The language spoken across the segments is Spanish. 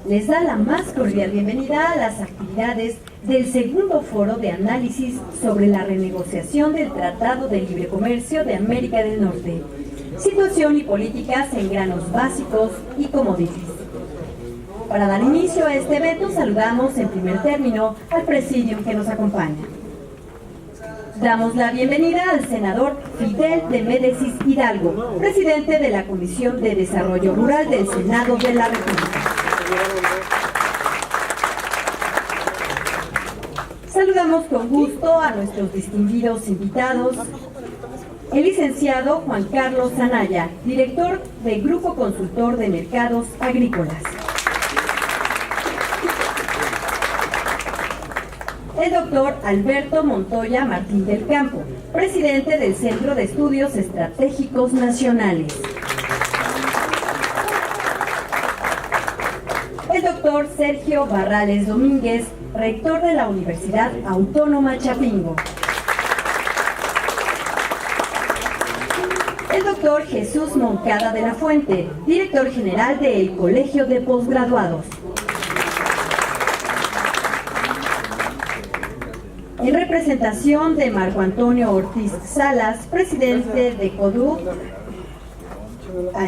les da la más cordial bienvenida a las actividades del segundo foro de análisis sobre la renegociación del Tratado de Libre Comercio de América del Norte, situación y políticas en granos básicos y commodities. Para dar inicio a este evento, saludamos en primer término al presidium que nos acompaña. Damos la bienvenida al senador Fidel de Médicis Hidalgo, presidente de la Comisión de Desarrollo Rural del Senado de la República. Saludamos con gusto a nuestros distinguidos invitados, el licenciado Juan Carlos Anaya, director del Grupo Consultor de Mercados Agrícolas. El doctor Alberto Montoya Martín del Campo, presidente del Centro de Estudios Estratégicos Nacionales. El doctor Sergio Barrales Domínguez, rector de la Universidad Autónoma Chapingo. El doctor Jesús Moncada de la Fuente, director general del Colegio de Postgraduados. En representación de Marco Antonio Ortiz Salas, presidente de CODUC,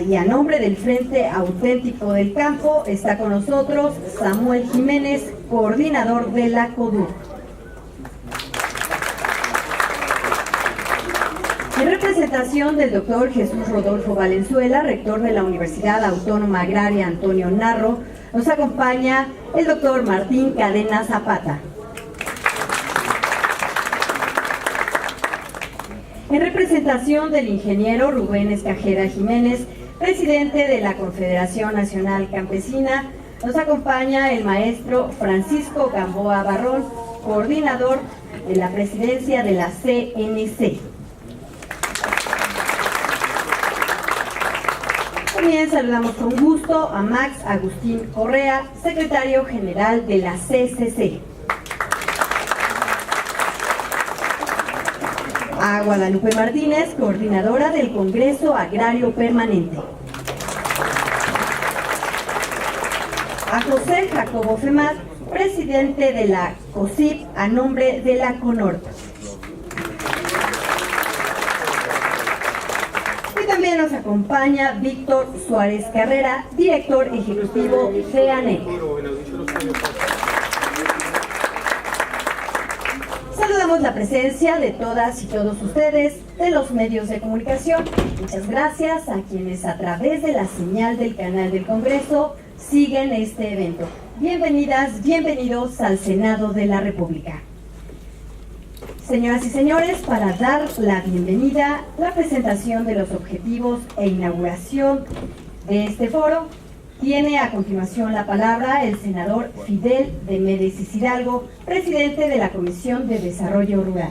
y a nombre del Frente Auténtico del Campo, está con nosotros Samuel Jiménez, coordinador de la CODUC. En representación del doctor Jesús Rodolfo Valenzuela, rector de la Universidad Autónoma Agraria Antonio Narro, nos acompaña el doctor Martín Cadena Zapata. En representación del ingeniero Rubén Escajeda Jiménez, presidente de la Confederación Nacional Campesina, nos acompaña el maestro Francisco Gamboa Barrón, coordinador de la presidencia de la CNC. También saludamos con gusto a Max Agustín Correa, secretario general de la CCC. A Guadalupe Martínez, coordinadora del Congreso Agrario Permanente. A José Jacobo Femat, presidente de la COSIP a nombre de la CONORT. Y también nos acompaña Víctor Suárez Carrera, director ejecutivo de ANEC. Saludamos la presencia de todas y todos ustedes de los medios de comunicación. Muchas gracias a quienes a través de la señal del canal del Congreso siguen este evento. Bienvenidas, bienvenidos al Senado de la República. Señoras y señores, para dar la bienvenida, la presentación de los objetivos e inauguración de este foro, tiene a continuación la palabra el senador Fidel de Médicis Hidalgo, presidente de la Comisión de Desarrollo Rural.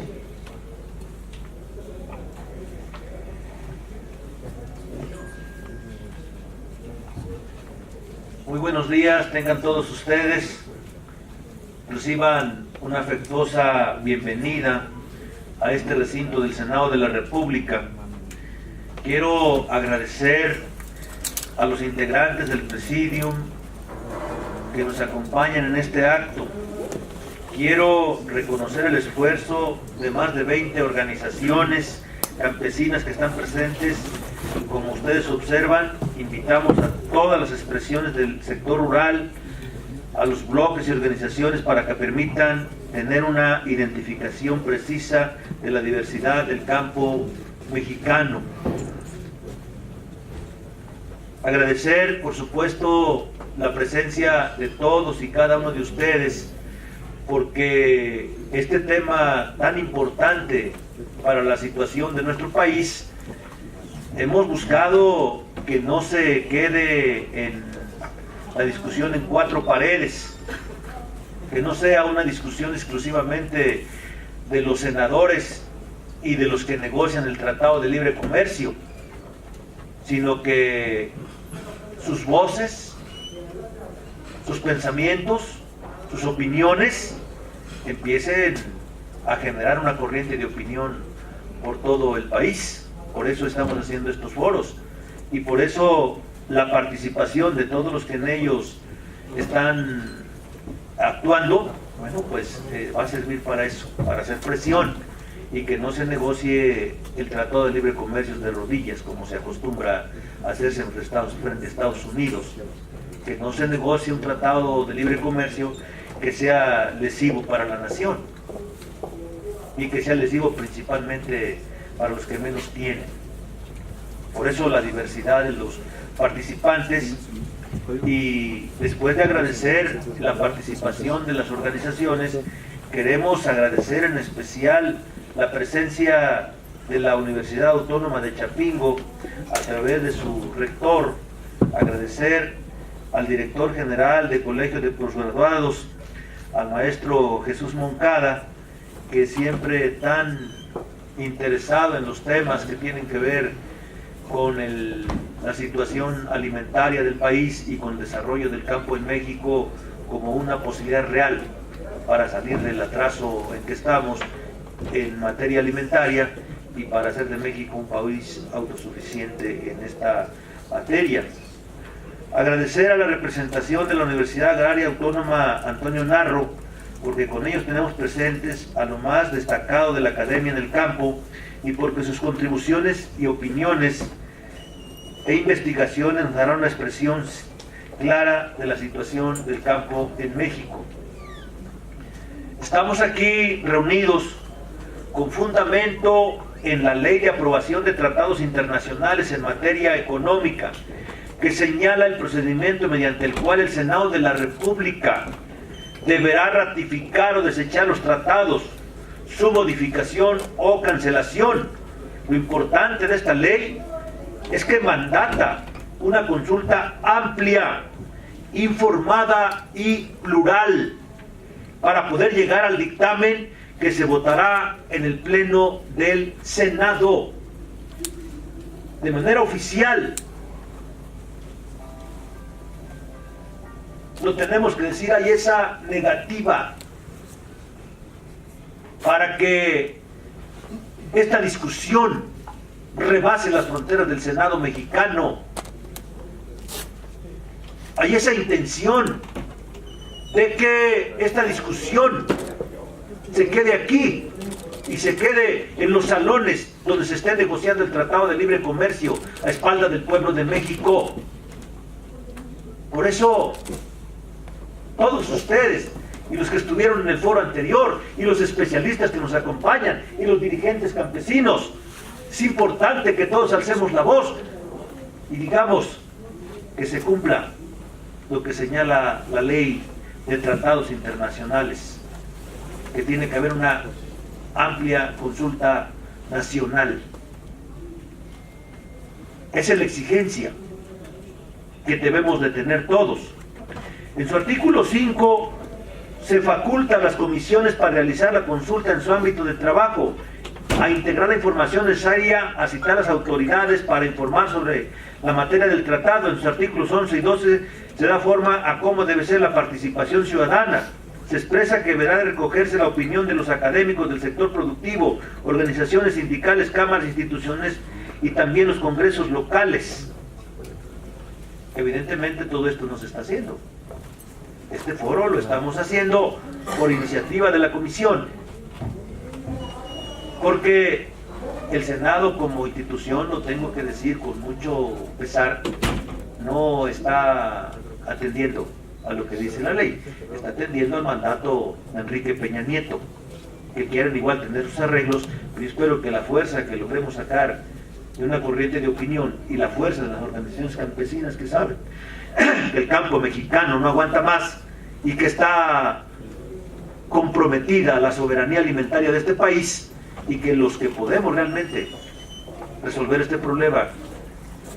Muy buenos días, tengan todos ustedes. Reciban una afectuosa bienvenida a este recinto del Senado de la República. Quiero agradecer a los integrantes del Presidium que nos acompañan en este acto. Quiero reconocer el esfuerzo de más de 20 organizaciones campesinas que están presentes. Como ustedes observan, invitamos a todas las expresiones del sector rural, a los bloques y organizaciones para que permitan tener una identificación precisa de la diversidad del campo mexicano. Agradecer, por supuesto, la presencia de todos y cada uno de ustedes, porque este tema tan importante para la situación de nuestro país, hemos buscado que no se quede en la discusión en cuatro paredes, que no sea una discusión exclusivamente de los senadores y de los que negocian el Tratado de Libre Comercio, sino que sus voces, sus pensamientos, sus opiniones empiecen a generar una corriente de opinión por todo el país. Por eso estamos haciendo estos foros y por eso la participación de todos los que en ellos están actuando, bueno, pues va a servir para eso, para hacer presión y que no se negocie el Tratado de Libre Comercio de rodillas, como se acostumbra a hacerse frente a Estados Unidos, que no se negocie un tratado de libre comercio que sea lesivo para la nación y que sea lesivo principalmente para los que menos tienen. Por eso la diversidad de los participantes, y después de agradecer la participación de las organizaciones, queremos agradecer en especial la presencia de la Universidad Autónoma de Chapingo a través de su rector, agradecer al director general de Colegio de Posgraduados, al maestro Jesús Moncada, que siempre tan interesado en los temas que tienen que ver con la situación alimentaria del país y con el desarrollo del campo en México como una posibilidad real para salir del atraso en que estamos en materia alimentaria y para hacer de México un país autosuficiente en esta materia. Agradecer a la representación de la Universidad Agraria Autónoma Antonio Narro, porque con ellos tenemos presentes a lo más destacado de la academia en el campo y porque sus contribuciones y opiniones e investigaciones nos darán una expresión clara de la situación del campo en México. Estamos aquí reunidos con fundamento en la Ley de Aprobación de Tratados Internacionales en materia económica, que señala el procedimiento mediante el cual el Senado de la República deberá ratificar o desechar los tratados, su modificación o cancelación. Lo importante de esta ley es que mandata una consulta amplia, informada y plural para poder llegar al dictamen que se votará en el Pleno del Senado de manera oficial. Lo tenemos que decir, hay esa negativa para que esta discusión rebase las fronteras del Senado mexicano. Hay esa intención de que esta discusión se quede aquí y se quede en los salones donde se esté negociando el Tratado de Libre Comercio a espaldas del pueblo de México. Por eso, todos ustedes y los que estuvieron en el foro anterior y los especialistas que nos acompañan y los dirigentes campesinos, es importante que todos alcemos la voz y digamos que se cumpla lo que señala la ley de tratados internacionales, que tiene que haber una amplia consulta nacional. Esa es la exigencia que debemos de tener todos. En su artículo 5 se faculta a las comisiones para realizar la consulta en su ámbito de trabajo, a integrar la información necesaria, a citar a las autoridades para informar sobre la materia del tratado. En sus artículos 11 y 12 se da forma a cómo debe ser la participación ciudadana. Se expresa que deberá de recogerse la opinión de los académicos del sector productivo, organizaciones sindicales, cámaras, instituciones y también los congresos locales. Evidentemente todo esto no se está haciendo. Este foro lo estamos haciendo por iniciativa de la comisión, porque el Senado como institución, lo tengo que decir con mucho pesar, no está atendiendo a lo que dice la ley, está atendiendo al mandato de Enrique Peña Nieto, que quieren igual tener sus arreglos, pero yo espero que la fuerza que logremos sacar de una corriente de opinión y la fuerza de las organizaciones campesinas que saben que el campo mexicano no aguanta más y que está comprometida la soberanía alimentaria de este país, y que los que podemos realmente resolver este problema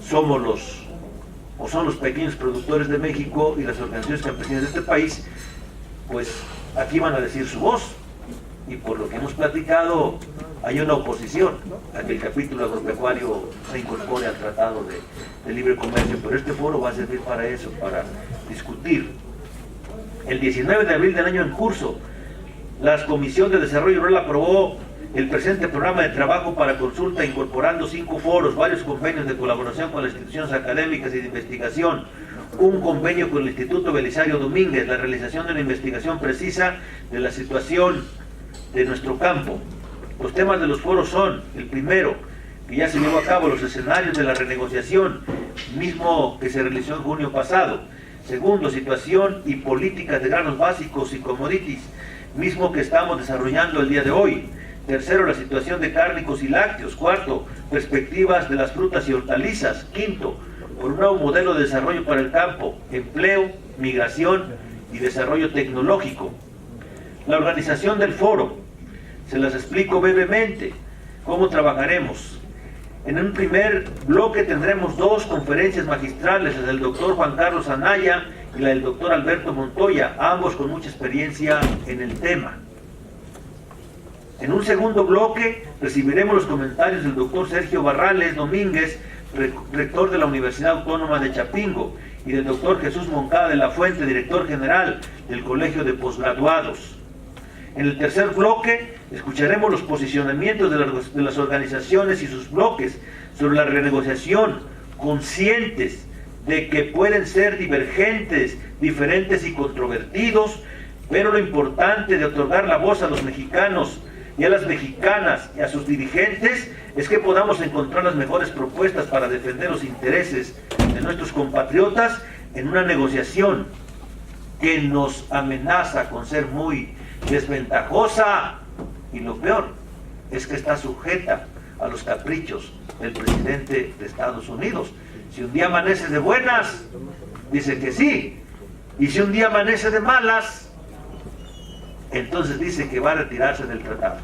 son los pequeños productores de México y las organizaciones campesinas de este país, pues aquí van a decir su voz. Y por lo que hemos platicado, hay una oposición a que el capítulo agropecuario se incorpore al Tratado de Libre Comercio, pero este foro va a servir para eso, para discutir. El 19 de abril del año en curso, la Comisión de Desarrollo Rural aprobó el presente programa de trabajo para consulta, incorporando 5 foros, varios convenios de colaboración con las instituciones académicas y de investigación, un convenio con el Instituto Belisario Domínguez, la realización de una investigación precisa de la situación de nuestro campo. Los temas de los foros son, el primero, que ya se llevó a cabo los escenarios de la renegociación, mismo que se realizó en junio pasado. Segundo, situación y políticas de granos básicos y commodities, mismo que estamos desarrollando el día de hoy. Tercero, la situación de cárnicos y lácteos. Cuarto, perspectivas de las frutas y hortalizas. Quinto, por un nuevo modelo de desarrollo para el campo, empleo, migración y desarrollo tecnológico. La organización del foro, se las explico brevemente, cómo trabajaremos. En un primer bloque tendremos 2 conferencias magistrales, la del doctor Juan Carlos Anaya y la del doctor Alberto Montoya, ambos con mucha experiencia en el tema. En un segundo bloque recibiremos los comentarios del doctor Sergio Barrales Domínguez, rector de la Universidad Autónoma de Chapingo, y del doctor Jesús Moncada de la Fuente, director general del Colegio de Posgraduados. En el tercer bloque escucharemos los posicionamientos de las organizaciones y sus bloques sobre la renegociación, conscientes de que pueden ser divergentes, diferentes y controvertidos, pero lo importante de otorgar la voz a los mexicanos y a las mexicanas y a sus dirigentes es que podamos encontrar las mejores propuestas para defender los intereses de nuestros compatriotas en una negociación que nos amenaza con ser muy desventajosa, y lo peor es que está sujeta a los caprichos del presidente de Estados Unidos. Si un día amanece de buenas, dice que sí, y si un día amanece de malas, entonces dice que va a retirarse del tratado.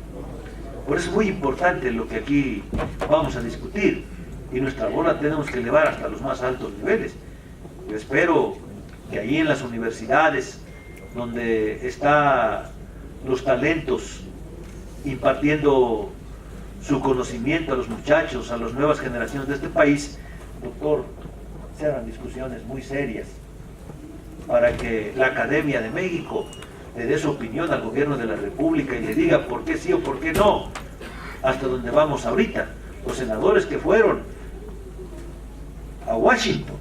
Por eso es muy importante lo que aquí vamos a discutir, y nuestra voz la tenemos que elevar hasta los más altos niveles. Yo espero que ahí en las universidades, donde están los talentos impartiendo su conocimiento a los muchachos, a las nuevas generaciones de este país, doctor, se hagan discusiones muy serias para que la Academia de México le dé su opinión al gobierno de la República y le diga por qué sí o por qué no, hasta donde vamos ahorita. Los senadores que fueron a Washington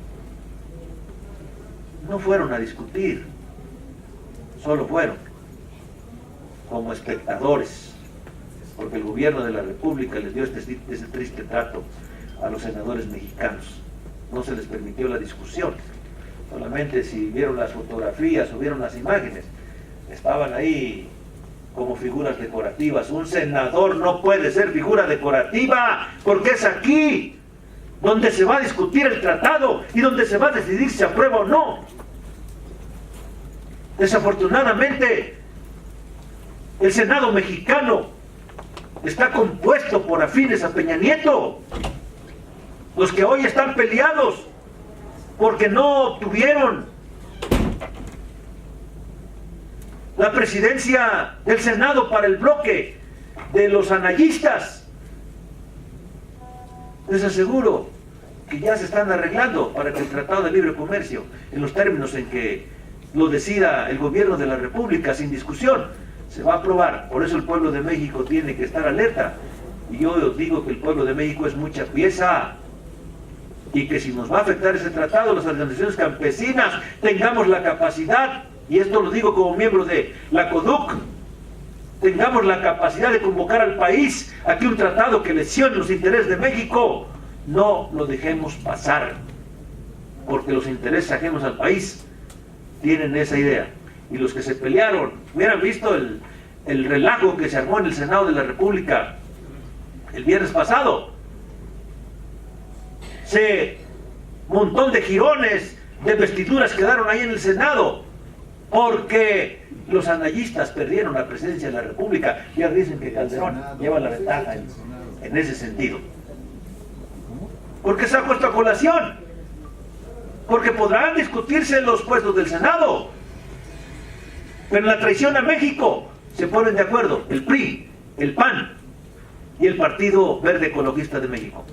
no fueron a discutir, solo fueron como espectadores, porque el gobierno de la República les dio este triste trato a los senadores mexicanos. No se les permitió la discusión, solamente si vieron las fotografías o vieron las imágenes, estaban ahí como figuras decorativas. Un senador no puede ser figura decorativa, porque es aquí donde se va a discutir el tratado y donde se va a decidir si aprueba o no. Desafortunadamente, el Senado mexicano está compuesto por afines a Peña Nieto, los que hoy están peleados porque no obtuvieron la presidencia del Senado para el bloque de los anayistas. Les aseguro que ya se están arreglando para que el Tratado de Libre Comercio, en los términos en que lo decida el gobierno de la República sin discusión, se va a aprobar. Por eso el pueblo de México tiene que estar alerta. Y yo os digo que el pueblo de México es mucha pieza, y que si nos va a afectar ese tratado, las organizaciones campesinas tengamos la capacidad, y esto lo digo como miembro de la CODUC, tengamos la capacidad de convocar al país a que un tratado que lesione los intereses de México no lo dejemos pasar, porque los intereses ajenos al país tienen esa idea. Y los que se pelearon, hubieran visto el relajo que se armó en el Senado de la República el viernes pasado. Montón de jirones, de vestiduras quedaron ahí en el Senado, porque los anayistas perdieron la presidencia de la República. Ya dicen que Calderón lleva la ventaja en ese sentido. Porque se ha puesto a colación, porque podrán discutirse los puestos del Senado, pero en la traición a México se ponen de acuerdo el PRI, el PAN y el Partido Verde Ecologista de México.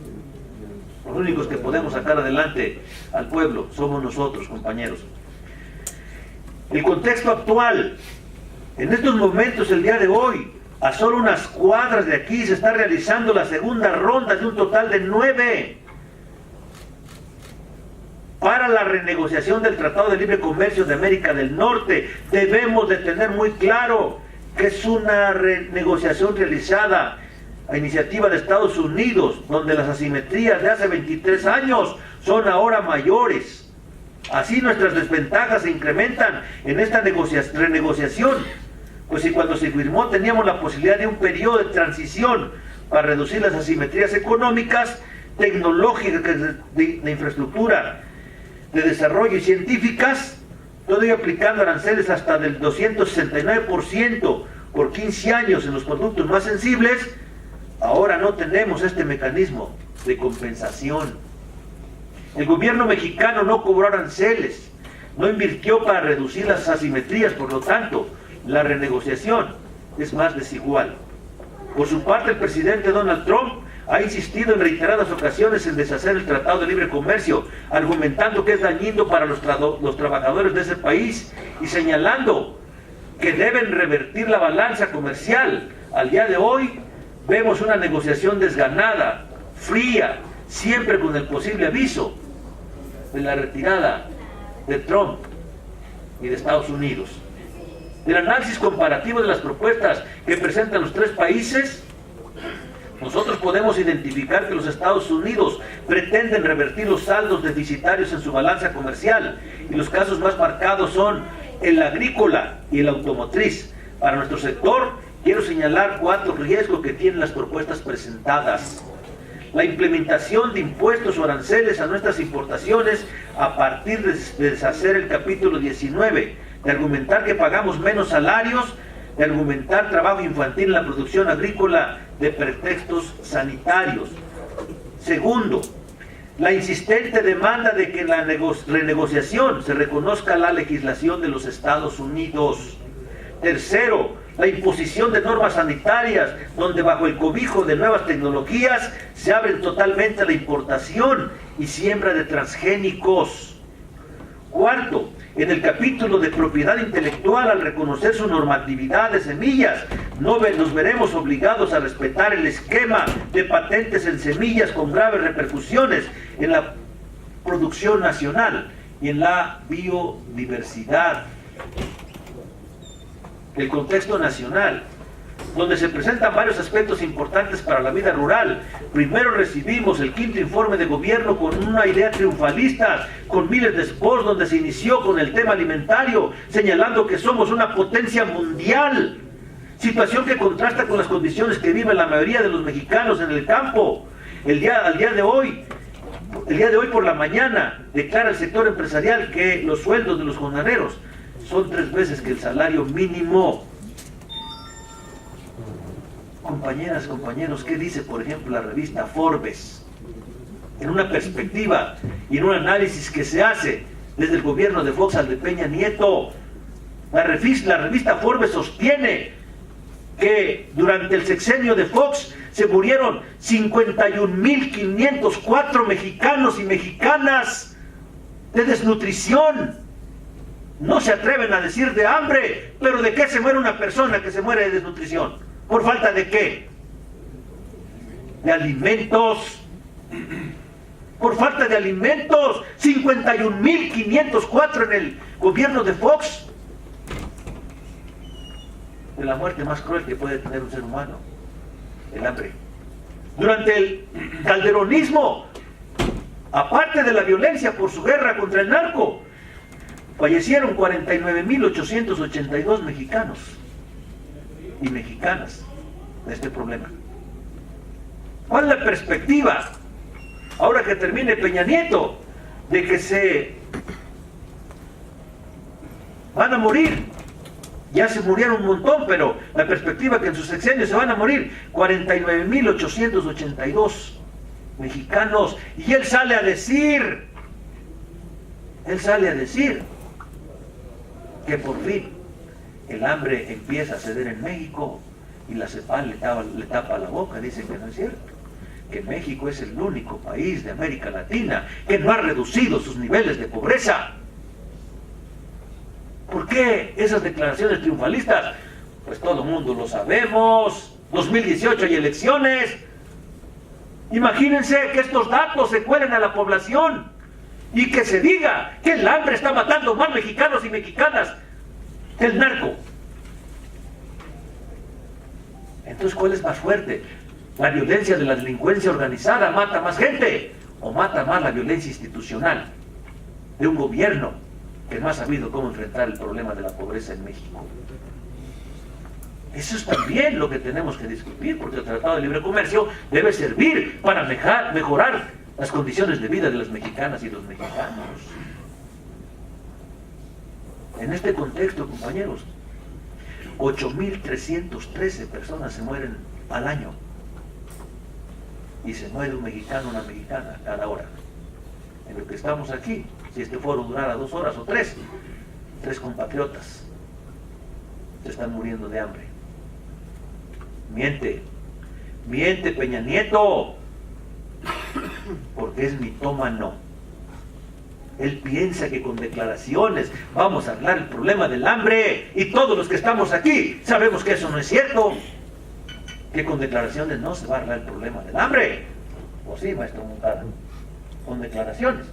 Los únicos que podemos sacar adelante al pueblo somos nosotros, compañeros. El contexto actual, en estos momentos, el día de hoy, a solo unas cuadras de aquí se está realizando la segunda ronda de un total de 9 para la renegociación del Tratado de Libre Comercio de América del Norte. Debemos de tener muy claro que es una renegociación realizada a iniciativa de Estados Unidos, donde las asimetrías de hace 23 años son ahora mayores. Así nuestras desventajas se incrementan en esta renegociación, pues si cuando se firmó teníamos la posibilidad de un periodo de transición para reducir las asimetrías económicas, tecnológicas, de infraestructura, de desarrollo y científicas, todo ello aplicando aranceles hasta del 269% por 15 años en los productos más sensibles. Ahora no tenemos este mecanismo de compensación. El gobierno mexicano no cobró aranceles, no invirtió para reducir las asimetrías, por lo tanto, la renegociación es más desigual. Por su parte, el presidente Donald Trump ha insistido en reiteradas ocasiones en deshacer el Tratado de Libre Comercio, argumentando que es dañino para los trabajadores de ese país y señalando que deben revertir la balanza comercial. Al día de hoy vemos una negociación desganada, fría, siempre con el posible aviso de la retirada de Trump y de Estados Unidos. Del análisis comparativo de las propuestas que presentan los tres países, nosotros podemos identificar que los Estados Unidos pretenden revertir los saldos deficitarios en su balanza comercial, y los casos más marcados son el agrícola y el automotriz. Para nuestro sector, quiero señalar 4 riesgos que tienen las propuestas presentadas. La implementación de impuestos o aranceles a nuestras importaciones a partir de deshacer el capítulo 19, de argumentar que pagamos menos salarios, de argumentar trabajo infantil en la producción agrícola, de pretextos sanitarios. Segundo, la insistente demanda de que en la renegociación se reconozca la legislación de los Estados Unidos. Tercero, la imposición de normas sanitarias, donde bajo el cobijo de nuevas tecnologías se abren totalmente a la importación y siembra de transgénicos. Cuarto, en el capítulo de propiedad intelectual, al reconocer su normatividad de semillas, nos veremos obligados a respetar el esquema de patentes en semillas con graves repercusiones en la producción nacional y en la biodiversidad. El contexto nacional, donde se presentan varios aspectos importantes para la vida rural. Primero recibimos el 5º informe de gobierno con una idea triunfalista, con miles de spots donde se inició con el tema alimentario, señalando que somos una potencia mundial, situación que contrasta con las condiciones que viven la mayoría de los mexicanos en el campo. El día de hoy por la mañana, declara el sector empresarial que los sueldos de los jornaleros son 3 veces que el salario mínimo. Compañeras, compañeros, ¿qué dice, por ejemplo, la revista Forbes? En una perspectiva y en un análisis que se hace desde el gobierno de Fox al de Peña Nieto, la revista Forbes sostiene que durante el sexenio de Fox se murieron 51.504 mexicanos y mexicanas de desnutrición. No se atreven a decir de hambre, pero ¿de qué se muere una persona que se muere de desnutrición? ¿Por falta de qué? De alimentos. Por falta de alimentos. 51.504 en el gobierno de Fox. De la muerte más cruel que puede tener un ser humano, el hambre. Durante el calderonismo, aparte de la violencia por su guerra contra el narco, fallecieron 49.882 mexicanos y mexicanas de este problema. ¿Cuál es la perspectiva, ahora que termine Peña Nieto, de que se van a morir? Ya se murieron un montón, pero la perspectiva que en sus sexenios se van a morir 49.882 mexicanos. Y él sale a decir que por fin el hambre empieza a ceder en México, y la CEPAL le tapa la boca, dice que no es cierto, que México es el único país de América Latina que no ha reducido sus niveles de pobreza. ¿Por qué esas declaraciones triunfalistas? Pues todo el mundo lo sabemos. 2018 hay elecciones. Imagínense que estos datos se cuelen a la población y que se diga que el hambre está matando más mexicanos y mexicanas que el narco. Entonces, ¿cuál es más fuerte? ¿La violencia de la delincuencia organizada mata más gente o mata más la violencia institucional de un gobierno que no ha sabido cómo enfrentar el problema de la pobreza en México? Eso es también lo que tenemos que discutir, porque el Tratado de Libre Comercio debe servir para mejorar las condiciones de vida de las mexicanas y los mexicanos. En este contexto, compañeros, 8.313 personas se mueren al año. Y se muere un mexicano o una mexicana cada hora. En lo que estamos aquí, si este foro durara 2 horas o 3 compatriotas se están muriendo de hambre. Miente Peña Nieto, porque es mitómano. Él piensa que con declaraciones vamos a arreglar el problema del hambre, y todos los que estamos aquí sabemos que eso no es cierto, que con declaraciones no se va a arreglar el problema del hambre. ¿O sí, maestro Moncada? Con declaraciones.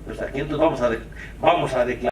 Pues aquí entonces vamos a declarar